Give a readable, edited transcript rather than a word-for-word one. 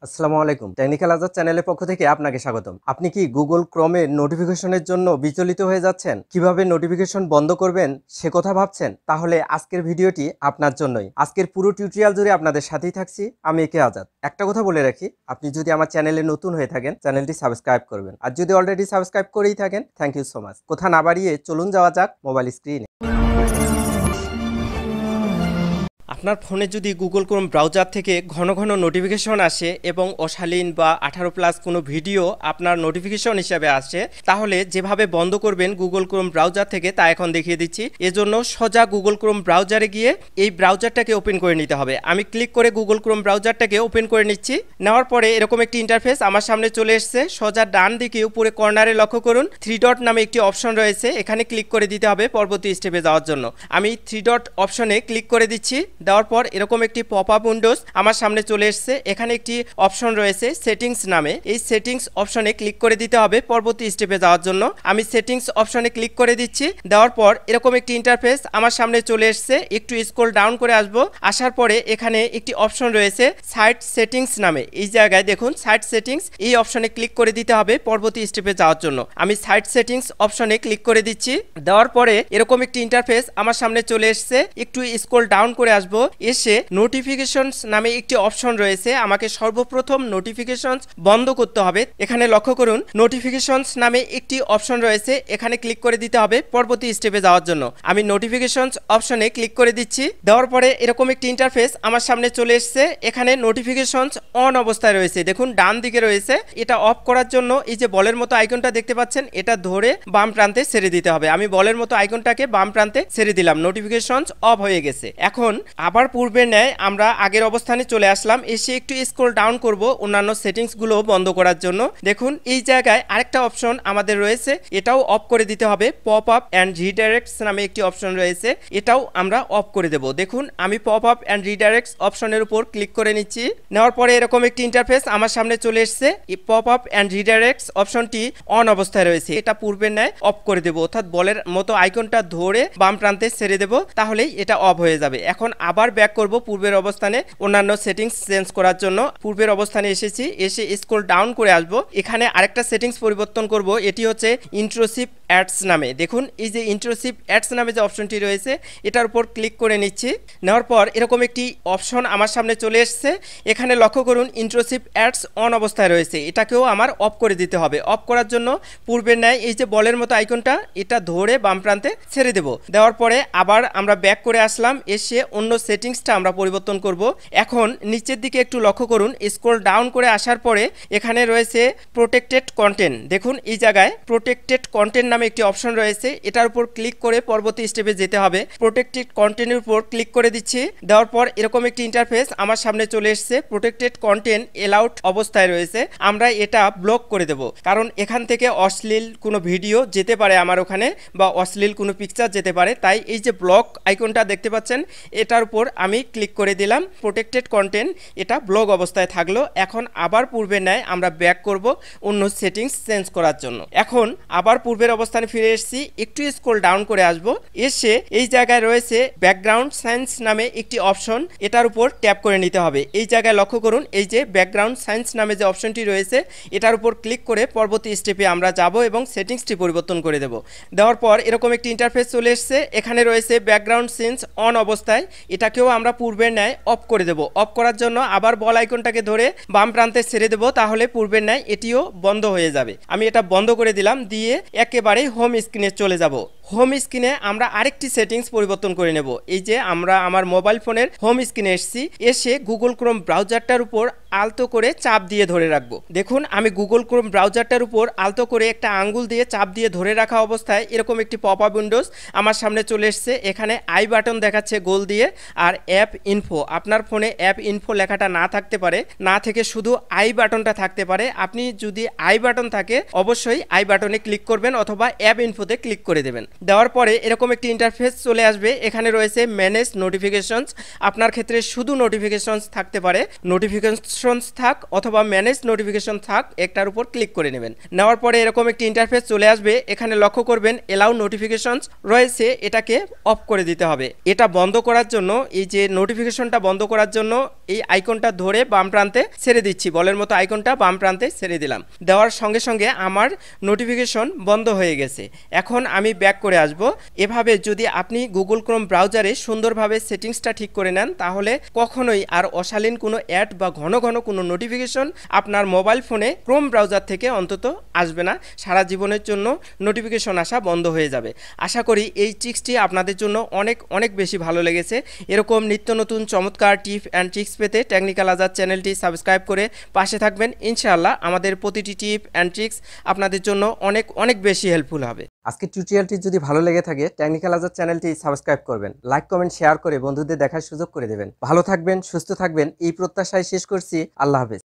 আসসালামু আলাইকুম, টেকনিক্যাল আজাদ চ্যানেলের পক্ষ থেকে আপনাকে স্বাগতম। আপনি কি গুগল ক্রোমে নোটিফিকেশনের জন্য বিচলিত হয়ে যাচ্ছেন? কিভাবে নোটিফিকেশন বন্ধ করবেন সে কথা ভাবছেন? তাহলে আজকের ভিডিওটি আপনার জন্যই। আজকের পুরো টিউটোরিয়াল জুড়ে আপনাদের সাথেই থাকছি আমি একে আজাদ। একটা কথা বলে রাখি, আপনি যদি আমার চ্যানেলে নতুন হয়ে থাকেন চ্যানেলটি সাবস্ক্রাইব করবেন, আর যদি অলরেডি সাবস্ক্রাইব করেই থাকেন থ্যাংক ইউ সো মাচ। কথা না বাড়িয়ে চলুন যাওয়া যাক মোবাইল স্ক্রিনে। আপনার ফোনে যদি গুগল ক্রোম ব্রাউজার থেকে ঘন ঘন নোটিফিকেশন আসে এবং অশালীন বা 18+ কোনো ভিডিও আপনার নোটিফিকেশন হিসাবে আসে, তাহলে যেভাবে বন্ধ করবেন গুগল ক্রোম ব্রাউজার থেকে তা এখন দেখিয়ে দিচ্ছি। এজন্য সোজা গুগল ক্রোম ব্রাউজারে গিয়ে এই ব্রাউজারটাকে ওপেন করে নিতে হবে। আমি ক্লিক করে গুগল ক্রোম ব্রাউজারটাকে ওপেন করে নিচ্ছি। নেওয়ার পরে এরকম একটি ইন্টারফেস আমার সামনে চলে এসেছে। সোজা ডান দিকে উপরে কর্নারে লক্ষ্য করুন 3 ডট নামে একটি অপশন রয়েছে, এখানে ক্লিক করে দিতে হবে পরবর্তী স্টেপে যাওয়ার জন্য। আমি 3 ডট অপশনে ক্লিক করে দিচ্ছি। দেওয়ার পর এরকম একটি পপ আপ উইন্ডোজ আমার সামনে চলে এসেছে। এখানে একটি অপশন রয়েছে সেটিংস নামে, এই সেটিংস অপশনে ক্লিক করে দিতে হবে পরবর্তী স্টেপে যাওয়ার জন্য। আমি সেটিংস অপশনে ক্লিক করে দিচ্ছি। দেওয়ার পর এরকম একটি ইন্টারফেস আমার সামনে চলে এসেছে। একটু স্ক্রল ডাউন করে আসবো। আসার পরে এখানে একটি অপশন রয়েছে সাইট সেটিংস নামে, এই জায়গায় দেখুন সাইট সেটিংস, এই অপশনে ক্লিক করে দিতে হবে পরবর্তী স্টেপে যাওয়ার জন্য। আমি সাইট সেটিংস অপশনে ক্লিক করে দিচ্ছি। দেওয়ার পরে এরকম একটি ইন্টারফেস আমার সামনে চলে এসেছে। একটু স্ক্রল ডাউন করে আসবো। এসে নোটিফিকেশনস নামে একটি অপশন রয়েছে, আমাকে সর্বপ্রথম নোটিফিকেশনস বন্ধ করতে হবে। এখানে লক্ষ্য করুন নোটিফিকেশনস নামে একটি অপশন রয়েছে, এখানে ক্লিক করে দিতে হবে পরবর্তী স্টেপে যাওয়ার জন্য। আমি নোটিফিকেশনস অপশনে ক্লিক করে দিচ্ছি। দেওয়ার পরে এরকম একটি ইন্টারফেস আমার সামনে চলে এসেছে। এখানে নোটিফিকেশনস অন অবস্থায় রয়েছে, দেখুন ডান দিকে রয়েছে। এটা অফ করার জন্য এই যে বলের মতো আইকনটা দেখতে পাচ্ছেন, এটা ধরে বাম প্রান্তে ছেড়ে দিতে হবে। আমি বলের মতো আইকনটাকে বাম প্রান্তে ছেড়ে দিলাম, নোটিফিকেশনস অফ হয়ে গেছে। এখন আবার পূর্বের ন্যায় আমরা আগের অবস্থানে চলে আসলাম। এসে একটু স্ক্রল ডাউন করব অন্যান্য সেটিংস গুলো বন্ধ করার জন্য। দেখুন এই জায়গায় আরেকটা অপশন আমাদের রয়েছে, এটাও অফ করে দিতে হবে। পপ আপ অ্যান্ড রিডাইরেক্টস নামে একটি অপশন রয়েছে, এটাও আমরা অফ করে দেব। দেখুন আমি পপ আপ অ্যান্ড রিডাইরেক্টস অপশনের উপর ক্লিক করে নিচ্ছি। নেওয়ার পরে এরকম একটি ইন্টারফেস আমার সামনে চলে এসেছে। এই পপ আপ অ্যান্ড রিডাইরেক্টস অপশনটি অন অবস্থায় রয়েছে, এটা পূর্বের ন্যায় অফ করে দেব, অর্থাৎ বলের মতো আইকনটা ধরে বাম প্রান্তে ছেড়ে দেব, তাহলেই এটা অফ হয়ে যাবে। এখন আবার ব্যাক করব পূর্বের অবস্থানে অন্যান্য সেটিংস চেঞ্জ করার জন্য। পূর্বের অবস্থানে এসেছি, এসে স্ক্রল ডাউন করে আসব। এখানে আরেকটা সেটিংস পরিবর্তন করব, এটি হচ্ছে ইন্ট্রুসিভ অ্যাডস নামে। দেখুন এই যে ইন্ট্রুসিভ অ্যাডস নামে যে অপশনটি রয়েছে, এটার উপর ক্লিক করে নিচ্ছি। নেওয়ার পর এরকম একটি অপশন আমার সামনে চলে এসেছে। এখানে লক্ষ্য করুন ইন্ট্রুসিভ অ্যাডস অন অবস্থায় রয়েছে, এটাকেও আমার অফ করে দিতে হবে। অফ করার জন্য পূর্বের ন্যায় এই যে বলের মতো আইকনটা, এটা ধরে বাম প্রান্তে ছেড়ে দেব। দেওয়ার পরে আবার আমরা ব্যাক করে আসলাম। এসে অন্য সেটিংসটা আমরা পরিবর্তন করব। এখন নিচের দিকে একটু লক্ষ্য করুন, স্ক্রল ডাউন করে আসার পরে এখানে রয়েছে প্রোটেক্টেড কন্টেন্ট। দেখুন এই জায়গায় প্রোটেক্টেড কন্টেন্ট নামে একটি অপশন রয়েছে, এটার উপর ক্লিক করে পরবর্তী স্টেপে যেতে হবে। প্রোটেক্টেড কন্টেন্টের উপর ক্লিক করে দিচ্ছি। দেওয়ার পর এরকম একটি ইন্টারফেস আমার সামনে চলে এসেছে। প্রোটেক্টেড কন্টেন্ট এলাউড অবস্থায় রয়েছে, আমরা এটা ব্লক করে দেব, কারণ এখান থেকে অশ্লীল কোনো ভিডিও যেতে পারে আমার ওখানে, বা অশ্লীল কোনো পিকচার যেতে পারে। তাই এই যে ব্লক আইকনটা দেখতে পাচ্ছেন, এটার উপর আমি ক্লিক করে দিলাম। প্রোটেক্টেড কন্টেন্ট এটা ব্লক অবস্থায় থাকলো। এখন আবার পূর্বের ন্যায় আমরা ব্যাক করব অন্য সেটিংস চেঞ্জ করার জন্য। এখন আবার পূর্বের অবস্থানে ফিরে এসেছি। একটু স্ক্রল ডাউন করে আসব। এসে এই জায়গায় রয়েছে ব্যাকগ্রাউন্ড সায়েন্স নামে একটি অপশন, এটার উপর ট্যাপ করে নিতে হবে। এই জায়গায় লক্ষ্য করুন এই যে ব্যাকগ্রাউন্ড সায়েন্স নামে যে অপশনটি রয়েছে, এটার উপর ক্লিক করে পরবর্তী স্টেপে আমরা যাব এবং সেটিংসটি পরিবর্তন করে দেব। দেওয়ার পর এরকম একটি ইন্টারফেস চলে এসেছে। এখানে রয়েছে ব্যাকগ্রাউন্ড সিনস অন অবস্থায়, এটাকেও আমরা পূর্বের ন্যায় অফ করে দেব। অফ করার জন্য আবার বল আইকনটাকে ধরে বাম প্রান্তে ছেড়ে দেব, তাহলে পূর্বের ন্যায় এটিও বন্ধ হয়ে যাবে। আমি এটা বন্ধ করে দিলাম, দিয়ে একেবারে হোম স্ক্রিনে চলে যাব। হোম স্ক্রিনে আমরা আরেকটি সেটিংস পরিবর্তন করে নেব। এই যে আমরা আমার মোবাইল ফোনের হোম স্ক্রিনে এসেছি। এসে গুগল ক্রোম ব্রাউজারটার উপর আলতো করে চাপ দিয়ে ধরে রাখবো। দেখুন আমি গুগল ক্রোম ব্রাউজারটার উপর আলতো করে একটা আঙ্গুল দিয়ে চাপ দিয়ে ধরে রাখা অবস্থায় এরকম একটি পপ আপ উইন্ডোজ আমার সামনে চলে এসেছে। এখানে আই বাটন দেখাচ্ছে গোল দিয়ে, আর অ্যাপ ইনফো। আপনার ফোনে অ্যাপ ইনফো লেখাটা না থাকতে পারে, না থেকে শুধু আই বাটনটা থাকতে পারে। আপনি যদি আই বাটন থাকে অবশ্যই আই বাটনে ক্লিক করবেন, অথবা অ্যাপ ইনফোতে ক্লিক করে দেবেন। দেওয়ার পরে এরকম একটি ইন্টারফেস চলে আসবে। এখানে রয়েছে ম্যানেজ নোটিফিকেশনস। আপনার ক্ষেত্রে শুধু নোটিফিকেশনস থাকতে পারে, নোটিফিকেশনস থাক অথবা ম্যানেজ নোটিফিকেশন থাক, একটার উপর ক্লিক করে নেবেন। নেওয়ার পরে এরকম একটি ইন্টারফেস চলে আসবে। এখানে লক্ষ্য করবেন এলাউ নোটিফিকেশনস রয়েছে, এটাকে অফ করে দিতে হবে। এটা বন্ধ করার জন্য জন্য এই যে নোটিফিকেশনটা বন্ধ করার জন্য এই আইকনটা ধরে বাম প্রান্তে ছেড়ে দিচ্ছি, বলের মতো আইকনটা বাম প্রান্তে ছেড়ে দিলাম। দেওয়ার সঙ্গে সঙ্গে আমার নোটিফিকেশন বন্ধ হয়ে গেছে। এখন আমি ব্যাক করে আসব। এভাবে যদি আপনি গুগল ক্রোম ব্রাউজারে সুন্দরভাবে সেটিংসটা ঠিক করে নেন, তাহলে কখনোই আর অশালীন কোনো অ্যাড বা ঘন ঘন কোনো নোটিফিকেশন আপনার মোবাইল ফোনে ক্রোম ব্রাউজার থেকে অন্তত আসবে না। সারা জীবনের জন্য নোটিফিকেশন আসা বন্ধ হয়ে যাবে। আশা করি এই ট্রিক্সটি আপনাদের জন্য অনেক অনেক বেশি ভালো লেগেছে। এরকম নিত্য নতুন চমৎকার টিপ অ্যান্ড ট্রিক্স পেতে টেকনিক্যাল আজাদ চ্যানেলটি সাবস্ক্রাইব করে পাশে থাকবেন। ইনশাআল্লাহ আমাদের প্রতিটি টিপ অ্যান্ড ট্রিক্স আপনাদের জন্য অনেক অনেক বেশি হেল্পফুল হবে। আজকের টিউটোরিয়ালটি যদি ভালো লেগে থাকে টেকনিক্যাল আজাদ চ্যানেলটি সাবস্ক্রাইব করবেন, লাইক কমেন্ট শেয়ার করে বন্ধুদের দেখার সুযোগ করে দেবেন। ভালো থাকবেন, সুস্থ থাকবেন, এই প্রত্যাশায় শেষ করছি। আল্লাহ হাফেজ।